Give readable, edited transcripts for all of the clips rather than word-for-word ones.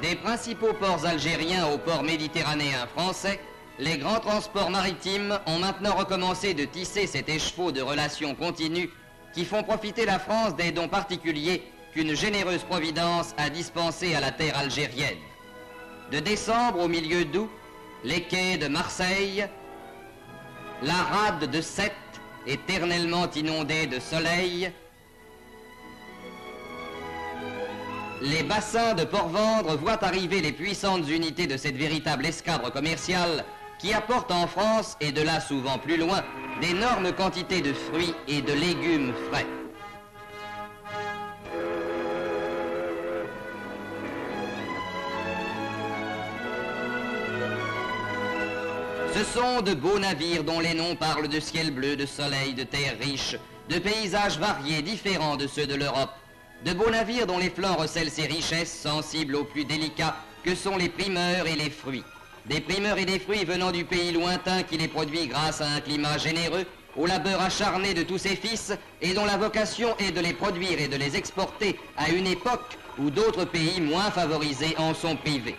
Des principaux ports algériens aux ports méditerranéens français, les grands transports maritimes ont maintenant recommencé de tisser cet écheveau de relations continues qui font profiter la France des dons particuliers qu'une généreuse providence a dispensés à la terre algérienne. De décembre au milieu d'août, les quais de Marseille, la rade de Sète, éternellement inondée de soleil, les bassins de Port-Vendre voient arriver les puissantes unités de cette véritable escadre commerciale qui apporte en France, et de là souvent plus loin, d'énormes quantités de fruits et de légumes frais. Ce sont de beaux navires dont les noms parlent de ciel bleu, de soleil, de terre riche, de paysages variés, différents de ceux de l'Europe. De beaux navires dont les flancs recèlent ces richesses sensibles aux plus délicats que sont les primeurs et les fruits. Des primeurs et des fruits venant du pays lointain qui les produit grâce à un climat généreux, au labeur acharné de tous ses fils et dont la vocation est de les produire et de les exporter à une époque où d'autres pays moins favorisés en sont privés.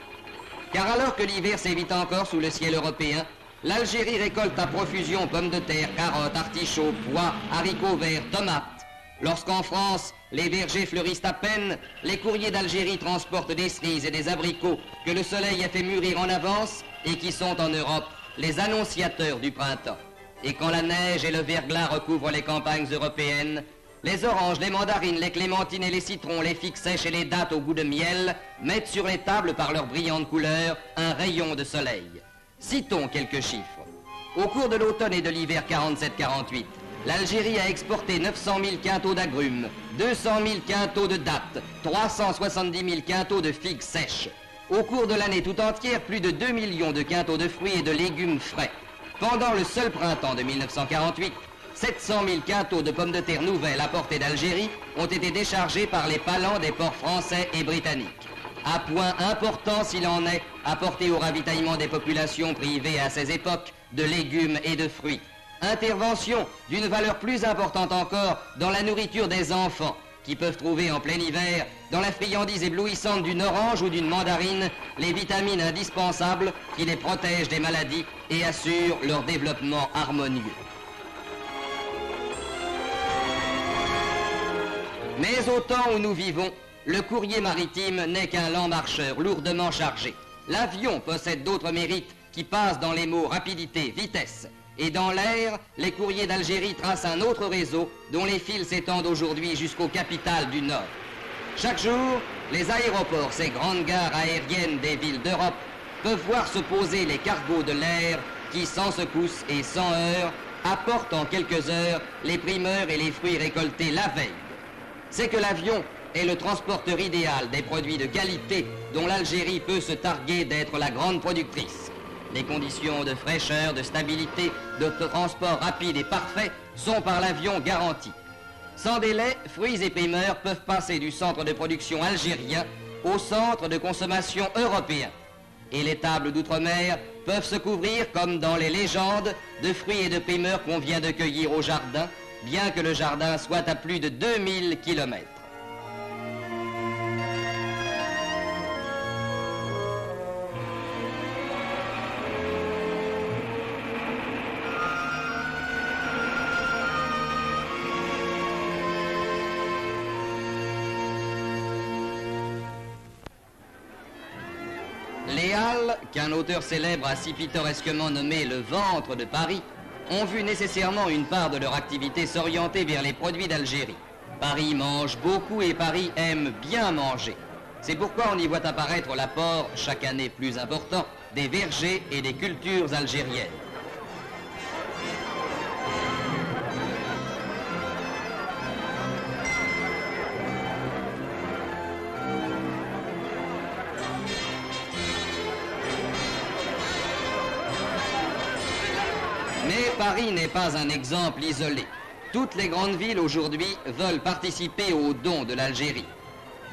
Car alors que l'hiver sévit encore sous le ciel européen, l'Algérie récolte à profusion pommes de terre, carottes, artichauts, pois, haricots verts, tomates. Lorsqu'en France, les vergers fleurissent à peine, les courriers d'Algérie transportent des cerises et des abricots que le soleil a fait mûrir en avance et qui sont en Europe les annonciateurs du printemps. Et quand la neige et le verglas recouvrent les campagnes européennes, les oranges, les mandarines, les clémentines et les citrons, les figues sèches et les dattes au goût de miel mettent sur les tables par leurs brillantes couleurs un rayon de soleil. Citons quelques chiffres. Au cours de l'automne et de l'hiver 47-48, l'Algérie a exporté 900 000 quintaux d'agrumes, 200 000 quintaux de dattes, 370 000 quintaux de figues sèches. Au cours de l'année tout entière, plus de 2 millions de quintaux de fruits et de légumes frais. Pendant le seul printemps de 1948, 700 000 quintaux de pommes de terre nouvelles apportées d'Algérie ont été déchargés par les palans des ports français et britanniques. À point important s'il en est, apporté au ravitaillement des populations privées à ces époques de légumes et de fruits. Intervention d'une valeur plus importante encore dans la nourriture des enfants, qui peuvent trouver en plein hiver, dans la friandise éblouissante d'une orange ou d'une mandarine, les vitamines indispensables qui les protègent des maladies et assurent leur développement harmonieux. Mais au temps où nous vivons, le courrier maritime n'est qu'un lent marcheur lourdement chargé. L'avion possède d'autres mérites qui passent dans les mots rapidité, vitesse. Et dans l'air, les courriers d'Algérie tracent un autre réseau dont les fils s'étendent aujourd'hui jusqu'aux capitales du Nord. Chaque jour, les aéroports, ces grandes gares aériennes des villes d'Europe, peuvent voir se poser les cargos de l'air qui, sans secousse et sans heurts, apportent en quelques heures les primeurs et les fruits récoltés la veille. C'est que l'avion est le transporteur idéal des produits de qualité dont l'Algérie peut se targuer d'être la grande productrice. Les conditions de fraîcheur, de stabilité, de transport rapide et parfait sont par l'avion garanties. Sans délai, fruits et primeurs peuvent passer du centre de production algérien au centre de consommation européen. Et les tables d'outre-mer peuvent se couvrir, comme dans les légendes, de fruits et de primeurs qu'on vient de cueillir au jardin, bien que le jardin soit à plus de 2000 kilomètres. Les Halles, qu'un auteur célèbre a si pittoresquement nommé le ventre de Paris, ont vu nécessairement une part de leur activité s'orienter vers les produits d'Algérie. Paris mange beaucoup et Paris aime bien manger. C'est pourquoi on y voit apparaître l'apport, chaque année plus important, des vergers et des cultures algériennes. Mais Paris n'est pas un exemple isolé. Toutes les grandes villes aujourd'hui veulent participer aux dons de l'Algérie.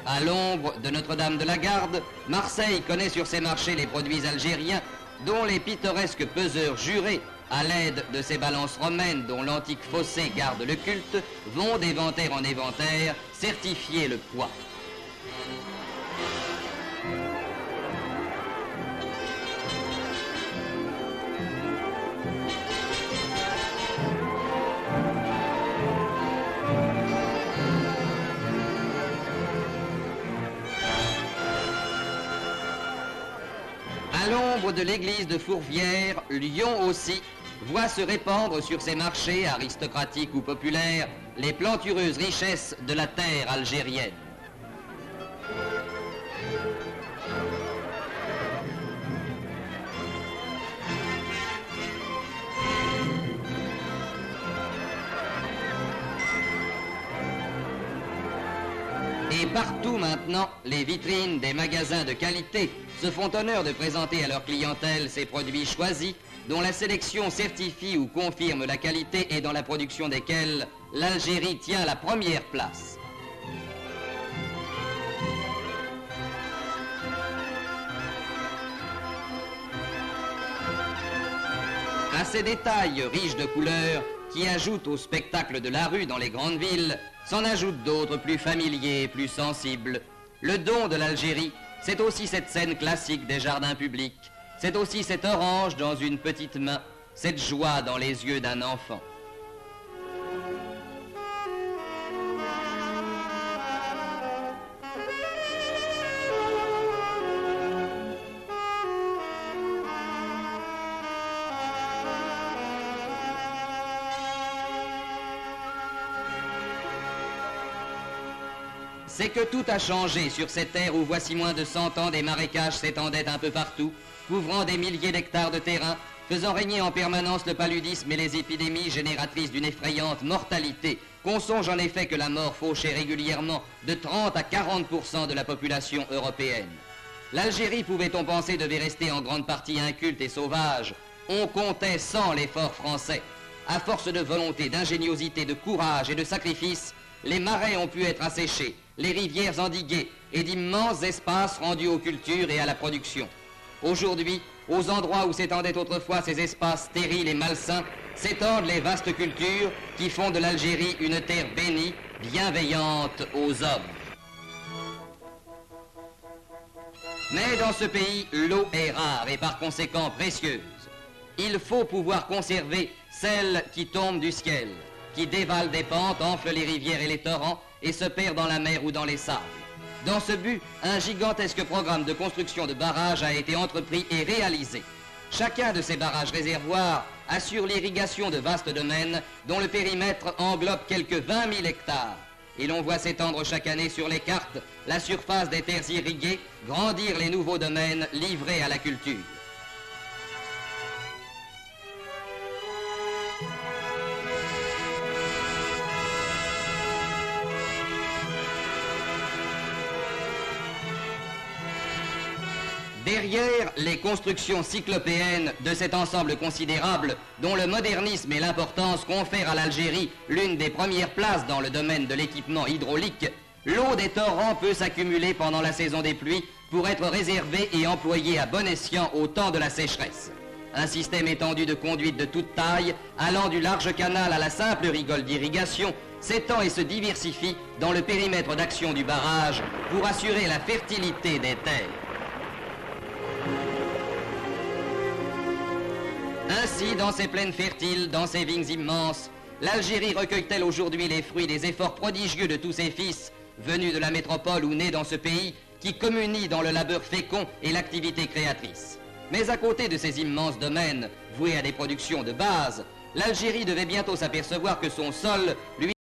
À l'ombre de Notre-Dame de la Garde, Marseille connaît sur ses marchés les produits algériens dont les pittoresques peseurs jurés, à l'aide de ces balances romaines dont l'antique fossé garde le culte, vont d'éventaire en éventaire certifier le poids. À l'ombre de l'église de Fourvière, Lyon aussi voit se répandre sur ses marchés, aristocratiques ou populaires, les plantureuses richesses de la terre algérienne. Et partout maintenant, les vitrines des magasins de qualité se font honneur de présenter à leur clientèle ces produits choisis, dont la sélection certifie ou confirme la qualité et dans la production desquels l'Algérie tient la première place. À ces détails riches de couleurs qui ajoutent au spectacle de la rue dans les grandes villes, s'en ajoutent d'autres plus familiers et plus sensibles. Le don de l'Algérie, c'est aussi cette scène classique des jardins publics. C'est aussi cette orange dans une petite main, cette joie dans les yeux d'un enfant. C'est que tout a changé sur cette terre où voici moins de 100 ans des marécages s'étendaient un peu partout, couvrant des milliers d'hectares de terrain, faisant régner en permanence le paludisme et les épidémies génératrices d'une effrayante mortalité, qu'on songe en effet que la mort fauchait régulièrement de 30 à 40% de la population européenne. L'Algérie, pouvait-on penser, devait rester en grande partie inculte et sauvage. On comptait sans l'effort français. À force de volonté, d'ingéniosité, de courage et de sacrifice, les marais ont pu être asséchés, les rivières endiguées et d'immenses espaces rendus aux cultures et à la production. Aujourd'hui, aux endroits où s'étendaient autrefois ces espaces stériles et malsains, s'étendent les vastes cultures qui font de l'Algérie une terre bénie, bienveillante aux hommes. Mais dans ce pays, l'eau est rare et par conséquent précieuse. Il faut pouvoir conserver celle qui tombe du ciel, qui dévale des pentes, enfle les rivières et les torrents et se perd dans la mer ou dans les sables. Dans ce but, un gigantesque programme de construction de barrages a été entrepris et réalisé. Chacun de ces barrages-réservoirs assure l'irrigation de vastes domaines dont le périmètre englobe quelques 20 000 hectares. Et l'on voit s'étendre chaque année sur les cartes la surface des terres irriguées, grandir les nouveaux domaines livrés à la culture. Derrière les constructions cyclopéennes de cet ensemble considérable, dont le modernisme et l'importance confèrent à l'Algérie l'une des premières places dans le domaine de l'équipement hydraulique, l'eau des torrents peut s'accumuler pendant la saison des pluies pour être réservée et employée à bon escient au temps de la sécheresse. Un système étendu de conduites de toute taille, allant du large canal à la simple rigole d'irrigation, s'étend et se diversifie dans le périmètre d'action du barrage pour assurer la fertilité des terres. Ainsi, dans ces plaines fertiles, dans ces vignes immenses, l'Algérie recueille-t-elle aujourd'hui les fruits des efforts prodigieux de tous ses fils, venus de la métropole ou nés dans ce pays, qui communient dans le labeur fécond et l'activité créatrice. Mais à côté de ces immenses domaines, voués à des productions de base, l'Algérie devait bientôt s'apercevoir que son sol lui